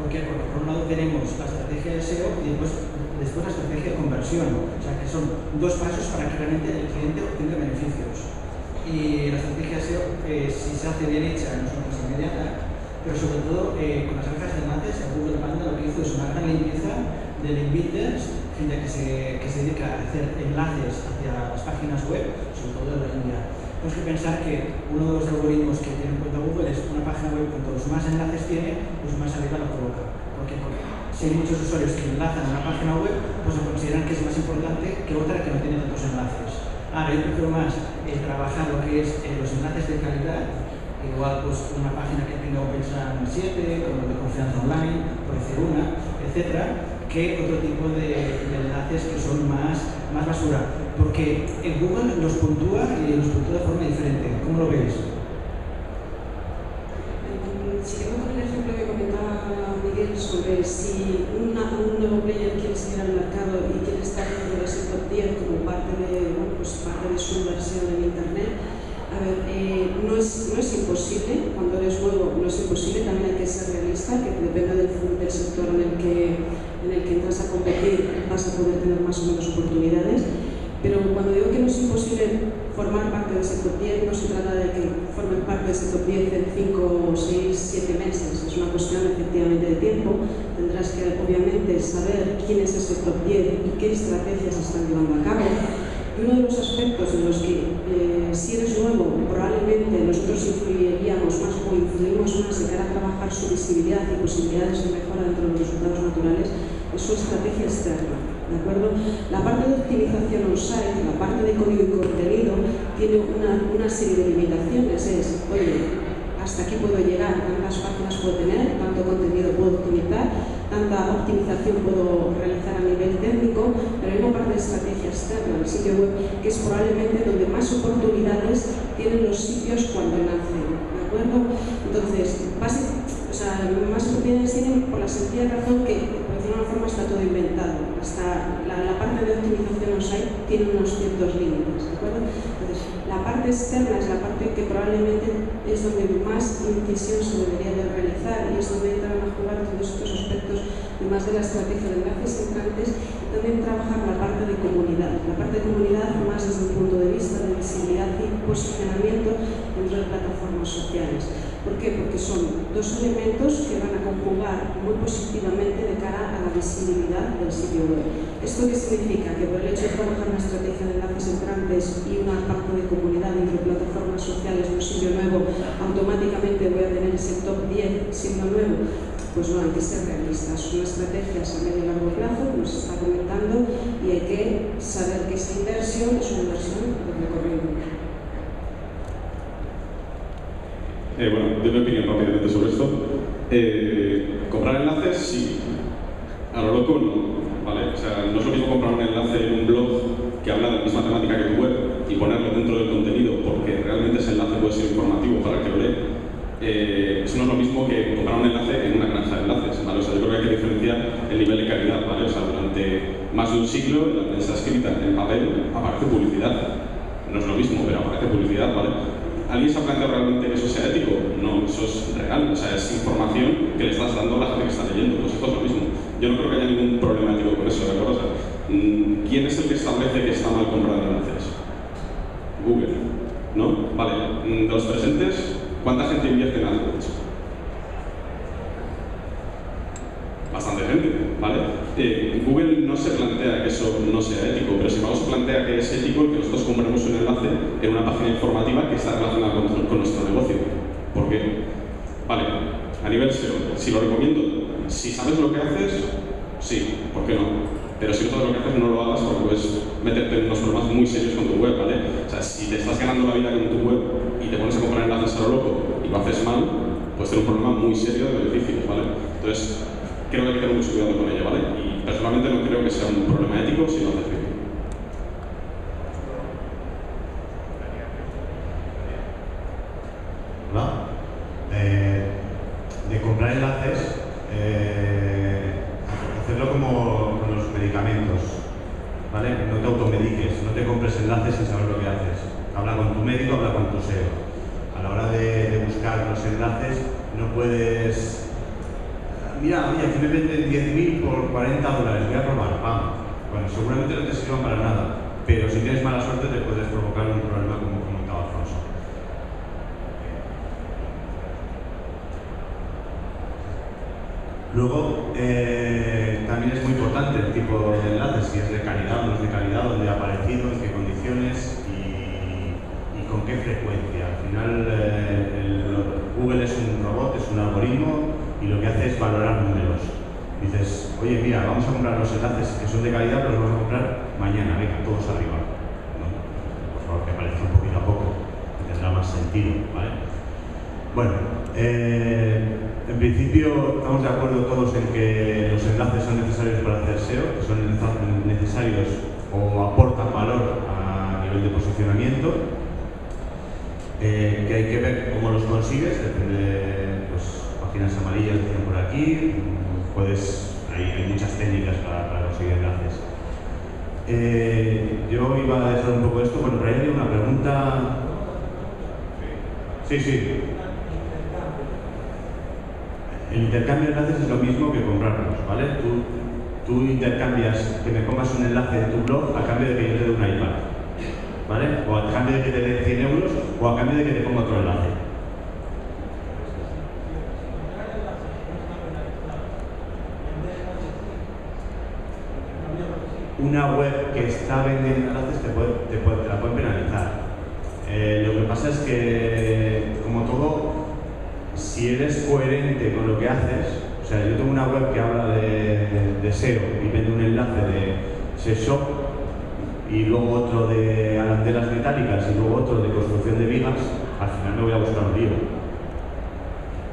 ¿Por qué? Porque por un lado tenemos la estrategia de SEO y después la estrategia de conversión. O sea, que son dos pasos para que realmente el cliente obtenga beneficios. Y la estrategia de SEO, si se hace bien hecha, no es una cosa inmediata, pero sobre todo con las granjas de enlaces, el Google Panda lo que hizo es una gran limpieza del inbuilders, gente que se dedica a hacer enlaces hacia las páginas web, sobre todo de la India. Tenemos que pensar que uno de los algoritmos que tiene en cuenta Google es una página web, cuanto más enlaces tiene, pues más arriba la coloca. Porque si hay muchos usuarios que enlazan a una página web, pues lo consideran que es más importante que otra que no tiene tantos enlaces. Ahora, yo prefiero más trabajar lo que es los enlaces de calidad, igual pues una página que tenga OpenSAM 7, como de confianza online, por decir una, etcétera, que otro tipo de enlaces que son más basura. Porque en Google los puntúa y los puntúa de forma diferente. ¿Cómo lo veis? Si tengo con el ejemplo que comentaba Miguel sobre si un nuevo player quiere salir al mercado y quiere estar dentro de ese top 10 como parte de su inversión en Internet, a ver, no es imposible, cuando eres nuevo no es imposible, también hay que ser realista, que depende del sector en el que entras a competir vas a poder tener más o menos oportunidades, pero cuando digo que no es imposible formar parte de ese top 10, no se trata de que formen parte de ese top 10 en 5, 6, 7 meses, es una cuestión efectivamente de tiempo. Tendrás que obviamente saber quién es ese top 10 y qué estrategias se están llevando a cabo. Y uno de los aspectos en los que, si eres nuevo, probablemente nosotros influiríamos más o influimos más de cara a trabajar su visibilidad y posibilidades de mejora dentro de los resultados naturales, es su estrategia externa. ¿De acuerdo? La parte de optimización on-site, la parte de código y contenido, tiene una serie de limitaciones. Es, oye, hasta aquí puedo llegar, tantas páginas puedo tener, tanto contenido puedo optimizar, tanta optimización puedo realizar a nivel técnico, pero hay una parte de estrategia externa del sitio web que es probablemente donde más oportunidades tienen los sitios cuando nacen. ¿De acuerdo? Entonces, más oportunidades tienen por la sencilla razón que, por decirlo de alguna forma, está todo inventado. Hasta la parte de optimización on-site tiene unos ciertos límites. ¿De acuerdo? Entonces, la parte externa es la parte que probablemente es donde más incisión se debería de realizar y es donde entran a jugar todos estos aspectos y más de la estrategia de enlaces entrantes y también trabajar la parte de comunidad. La parte de comunidad más desde un punto de vista de visibilidad y posicionamiento dentro de plataformas sociales. ¿Por qué? Porque son dos elementos que van a conjugar muy positivamente de cara a la visibilidad del sitio web. ¿Esto qué significa? Que por el hecho de trabajar una estrategia de enlaces entrantes y una parte de comunidad entre plataformas sociales de un sitio nuevo, automáticamente voy a tener ese top 10 siendo nuevo. Pues no, hay que ser realistas. Son estrategias a medio y largo plazo, como se está comentando, y hay que saber que esa inversión es una inversión de recorrido. Bueno, doy mi opinión rápidamente sobre esto. Comprar enlaces, sí. A lo loco, no. ¿Vale? O sea, no es lo mismo comprar un enlace en un blog que habla de la misma temática que tu web y ponerlo dentro del contenido porque realmente ese enlace puede ser informativo para el que lo lee. Eso no es lo mismo que comprar un enlace en una granja de enlaces, ¿vale? O sea, yo creo que hay que diferenciar el nivel de calidad, ¿vale? O sea, durante más de un siglo en la prensa escrita en papel aparece publicidad. No es lo mismo, pero aparece publicidad, ¿vale? ¿Alguien se ha planteado realmente que eso sea ético? No, eso es real, o sea, es información que le estás dando a la gente que está leyendo, pues esto es lo mismo. Yo no creo que haya ningún problema ético con eso, ¿de acuerdo? O sea, ¿quién es el que establece que está mal comprar enlaces? Google, ¿no? Vale, de los presentes, ¿cuánta gente invierte en AdWords? Bastante gente, ¿vale? Google no se plantea que eso no sea ético, pero sin embargo se plantea que es ético que nosotros compremos un enlace en una página informativa que está relacionada con nuestro negocio. ¿Por qué? Vale, a nivel SEO, si lo recomiendo, si sabes lo que haces, sí, ¿por qué no? Pero si no sabes lo que haces, no lo hagas porque puedes meterte en unos problemas muy serios con tu web, ¿vale? O sea, si te estás ganando la vida con tu web y te pones a comprar enlaces a lo loco y lo haces mal, puedes tener un problema muy serio de beneficios, ¿vale? Entonces, creo que hay que tener mucho cuidado con ello, ¿vale? Y personalmente no creo que sea un problema ético si lo haces bien. Hola. De comprar enlaces, hacerlo como con los medicamentos, ¿vale? No te automediques, no te compres enlaces sin saber lo que haces. Habla con tu médico, habla con tu SEO. A la hora de buscar los enlaces, no puedes mira, oye, aquí me venden 10.000 por $40, voy a probar, ¡pam! Bueno, seguramente no te sirvan para nada, pero si tienes mala suerte te puedes provocar un problema como comentaba Alfonso. Luego, también es muy importante el tipo de enlaces, si es de calidad o no es de calidad, dónde ha aparecido, en qué condiciones y con qué frecuencia. Al final, Google es un robot, es un algoritmo y lo que hace es valorar números. Dices, oye, mira, vamos a comprar los enlaces que son de calidad, pero los vamos a comprar mañana, venga, todos arriba. ¿No? Por favor, que aparezca un poquito a poco, que tendrá más sentido, ¿vale? Bueno, en principio estamos de acuerdo todos en que los enlaces son necesarios para hacer SEO, que son necesarios o aportan valor a nivel de posicionamiento, que hay que ver cómo los consigues, depende de pues, páginas amarillas que tienen por aquí, hay muchas técnicas para conseguir enlaces. Yo iba a dejar un poco esto, bueno, por ahí había una pregunta. Sí. El intercambio de enlaces es lo mismo que comprarlos, ¿vale? Tú intercambias que me pongas un enlace de tu blog a cambio de que yo te dé un iPad, ¿vale? O a cambio de que te dé 100 euros o a cambio de que te ponga otro enlace. Una web que está vendiendo enlaces te la pueden penalizar. Lo que pasa es que, como todo, si eres coherente con lo que haces, o sea, yo tengo una web que habla de SEO y vende un enlace de SEO y luego otro de alanderas metálicas y luego otro de construcción de vigas, al final me voy a buscar un lío.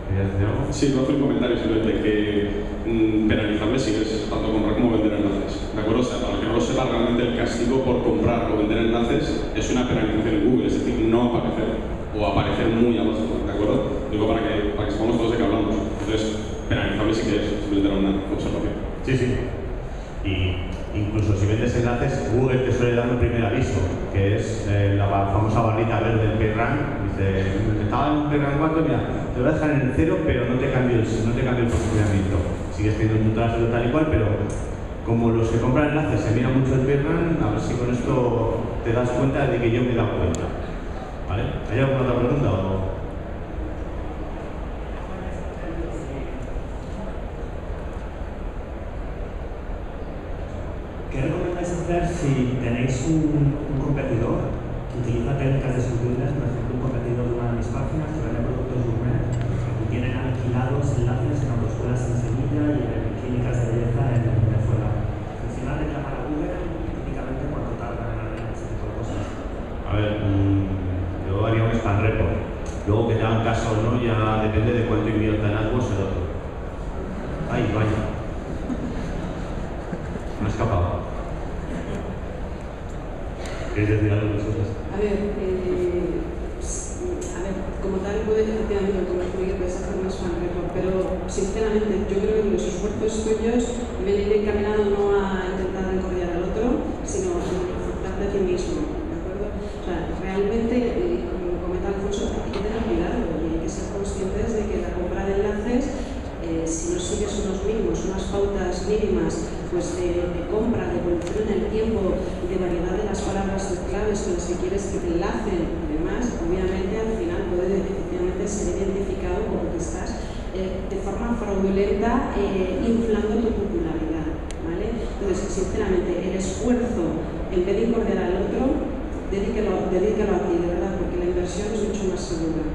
¿Querías decir algo? Sí, voy a hacer un comentario simplemente que penalizable si es tanto comprar como vender enlaces. ¿De acuerdo? O sea, para que no lo sepa, realmente el castigo por comprar o vender enlaces es una penalización en Google, es decir, no aparecer o aparecer muy abajo, ¿de acuerdo? Digo para que sepamos todos de qué hablamos. Entonces, penalizable sí que es, simplemente era una observación. Sí. Y incluso si vendes enlaces, Google te suele dar un primer aviso, que es la famosa barrita verde del PageRank. Dice, estaba en un PageRank 4, mira, te voy a dejar en el 0, pero no te cambio el posicionamiento. Sigues teniendo tu tráfico tal y cual, pero como los que compran enlaces se mira mucho el PageRank, a ver si con esto te das cuenta de que yo me he dado cuenta. ¿Vale? ¿Hay alguna otra pregunta o...? ¿Qué recomendáis hacer si tenéis un competidor que utiliza técnicas distribuidas, por ejemplo, un competidor de una de mis páginas que vende productos gourmet y tienen alquilados enlaces en autoescuelas en Sevilla y en clínicas de belleza en Venezuela? Funcionar de llamar a Google típicamente cuánto tardan en arreglar ese tipo de cosas. A ver, yo haría un spam report. Luego que te hagan caso o no ya depende de cuánto invierta en AdWords el otro. Ay, vaya. Me ha escapado. ¿Queréis decir algo vosotros? A ver, como tal efectivamente puedes hacer un spam report, pero sinceramente yo creo que los esfuerzos tuyos deben ir encaminados no a intentar encordiar al otro, sino a aceptarte a ti mismo, ¿de acuerdo? O sea, realmente, como comenta Alfonso, hay que tener cuidado y hay que ser conscientes de que la compra de enlaces, si no sigues unos mínimos, unas pautas mínimas pues de compra, de evolución en el tiempo, de variedad de las palabras claves con las que quieres que te enlacen y demás, obviamente al final puede efectivamente ser identificado como que estás de forma fraudulenta inflando tu popularidad, ¿vale? Entonces, sinceramente, el esfuerzo, en vez de incordiar al otro, dedícalo a ti, de verdad, porque la inversión es mucho más segura.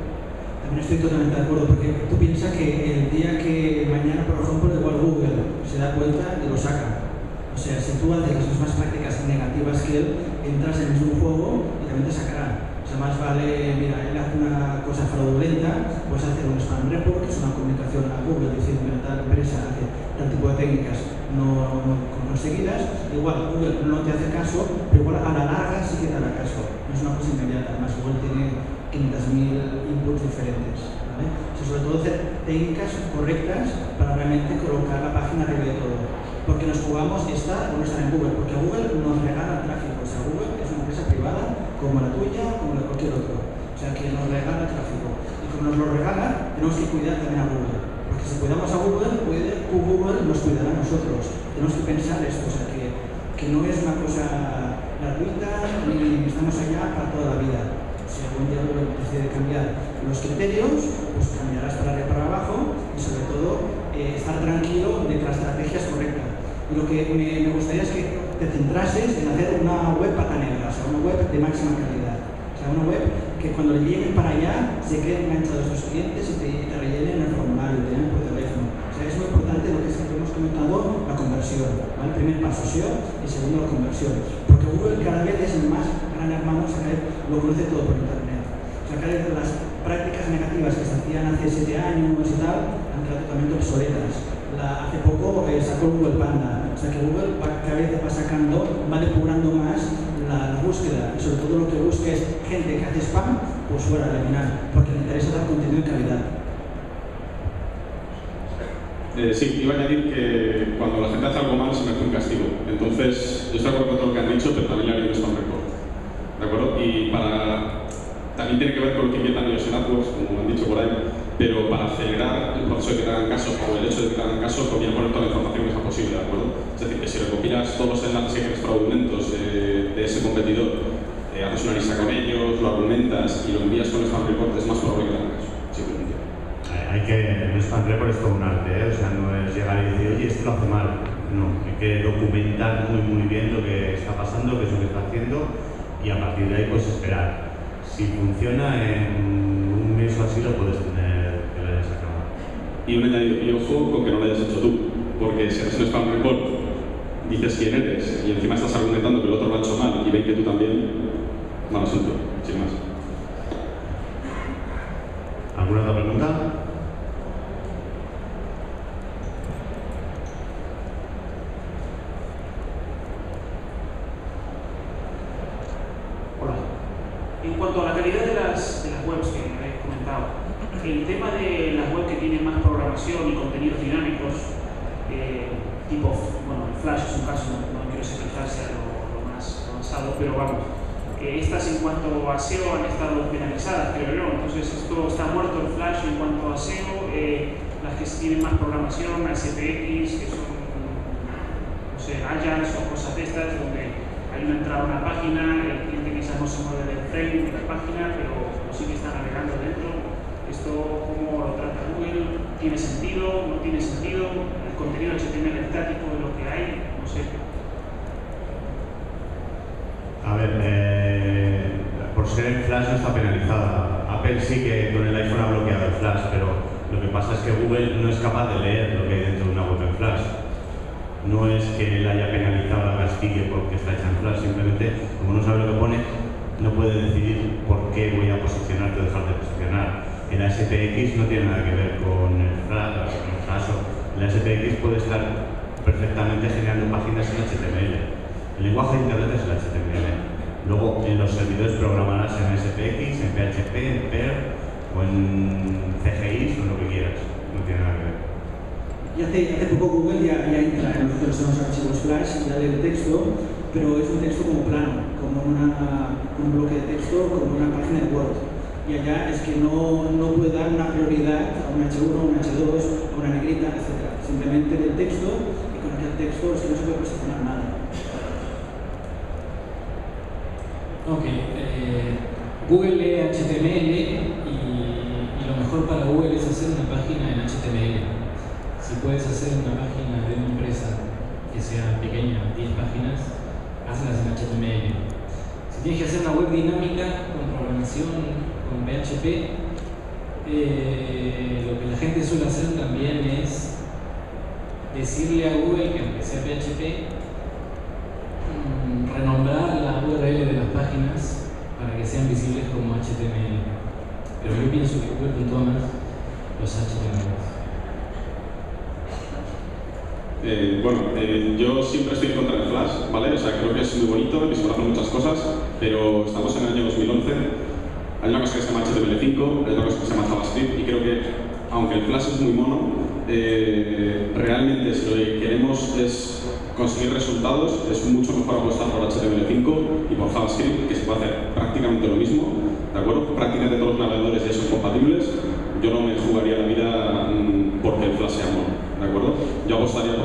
También estoy totalmente de acuerdo, porque tú piensas que el día que mañana, por ejemplo, igual Google se da cuenta y lo saca. O sea, si tú haces las mismas prácticas negativas que él, entras en el mismo juego y también te sacará. O sea, más vale, mira, él hace una cosa fraudulenta, pues hacer un spam report, que es una comunicación a Google diciendo que tal empresa hace tal tipo de técnicas no conseguidas. Igual Google no te hace caso, pero igual a la larga sí que te hará caso. No es una cosa inmediata, además Google tiene 500.000 inputs diferentes, ¿vale? O sea, sobre todo hacer técnicas correctas para realmente colocar la página arriba de todo. Porque nos jugamos estar o no estar en Google, porque Google nos regala el tráfico. O sea, Google es una empresa privada como la tuya, como la de cualquier otro. O sea, que nos regala el tráfico. Y como nos lo regala, tenemos que cuidar también a Google. Porque si cuidamos a Google, Google nos cuidará a nosotros. Tenemos que pensar esto, o sea, que no es una cosa gratuita ni estamos allá para toda la vida. Si algún día Google decide cambiar los criterios, pues cambiarás para arriba para abajo y sobre todo estar tranquilo de que la estrategia es correcta. Y lo que me gustaría es que te centrases en hacer una web pata negra, o sea, una web de máxima calidad. O sea, una web que cuando le lleguen para allá se queden enganchados los clientes y te rellenen el formulario, te llamen por teléfono. O sea, es muy importante lo que hemos comentado, la conversión, ¿vale? El primer paso SEO y segundo la conversión. Porque Google cada vez es el más gran hermano, o sea, cada vez lo conoce todo por internet. O sea, cada vez las prácticas negativas que se hacían hace 7 años y tal han quedado totalmente obsoletas. Hace poco sacó Google Panda, o sea que Google cada vez va sacando, va depurando más la búsqueda y sobre todo lo que busca es gente que hace spam, pues fuera, eliminar, porque le interesa dar contenido de calidad. Sí, iba a añadir que cuando la gente hace algo mal se merece un castigo. Entonces, yo estoy de acuerdo con todo lo que han dicho, pero también le haré un spam report. ¿De acuerdo? Y también tiene que ver con lo que inventan ellos en AdWords, como han dicho por ahí, pero para acelerar el proceso de que te hagan caso o el hecho de que te hagan caso, conviene poner toda la información que sea posible, ¿de acuerdo? Es decir, que si recopilas todos los enlaces que crees fraudulentos de ese competidor, haces una lista con ellos, lo argumentas y lo envías con el spam report, es más probable que te hagan caso, simplemente. El spam report es todo un arte, ¿eh? O sea, no es llegar y decir, oye, esto lo hace mal. No, hay que documentar muy bien lo que está pasando, qué es lo que está haciendo y a partir de ahí pues esperar. Si funciona en un mes o así lo puedes tener que lo hayas sacado. Y un añadido, y ojo con que no lo hayas hecho tú, porque si haces un spam report, dices quién eres y encima estás argumentando que el otro lo ha hecho mal y ven que tú también, mal asunto, sin más. ¿Alguna otra pregunta? En cuanto a la calidad de las webs que habéis comentado, el tema de las webs que tienen más programación y contenidos dinámicos, tipo, bueno, el Flash es un caso, no quiero decir que el Flash sea lo más avanzado, pero vamos, estas en cuanto a SEO han estado penalizadas, creo yo. Entonces esto está muerto el Flash en cuanto a SEO, las que tienen más programación, SPX, que son, no sé, Ajax o cosas de estas, donde hay una entrada a una página, el cliente quizás no se mueve del frame de la página, pero sí que está navegando dentro. ¿Esto cómo lo trata Google? ¿Tiene sentido? ¿No tiene sentido? ¿El contenido HTML estático de lo que hay? No sé. A ver, por ser en Flash no está penalizada. Apple sí que con el iPhone ha bloqueado el Flash, pero lo que pasa es que Google no es capaz de leer lo que hay dentro de una web en Flash. No es que él haya penalizado la castigue porque está hecha en Flash, simplemente, como no sabe lo que pone, no puede decidir por qué voy a posicionarte o dejar de posicionar. El SPX no tiene nada que ver con el Flash. El SPX puede estar perfectamente generando páginas en HTML. El lenguaje de Internet es el HTML. Luego, en los servidores programarás en SPX, en PHP, en PER o en CGI o lo que quieras. No tiene nada que ver. Y hace poco Google ya entra en los archivos Flash y ya lee el texto, pero es un texto como plano, como un bloque de texto, como una página de Word. Y allá es que no puede dar una prioridad a un H1, a un H2, a una negrita, etc. Simplemente del texto, y con aquel texto es que no se puede posicionar nada. Ok, Google lee HTML y lo mejor para Google es hacer una página en HTML. Si puedes hacer una página de una empresa que sea pequeña, 10 páginas, hazlas en HTML. Si tienes que hacer una web dinámica con programación, con PHP, lo que la gente suele hacer también es decirle a Google que aunque sea PHP, renombrar la URL de las páginas para que sean visibles como HTML. Pero yo pienso que Google puntúa más los HTML. Yo siempre estoy en contra del Flash, ¿vale? O sea, creo que es muy bonito y se pueden hacer muchas cosas, pero estamos en el año 2011, hay una cosa que se llama HTML5, hay otra cosa que se llama JavaScript, y creo que, aunque el Flash es muy mono, realmente si lo que queremos es conseguir resultados, es mucho mejor apostar por HTML5 y por JavaScript, que se puede hacer prácticamente lo mismo, ¿de acuerdo? Prácticamente todos los navegadores ya son compatibles. yo no me jugaría la vida porque el Flash sea mono, ¿de acuerdo? Yo apostaría por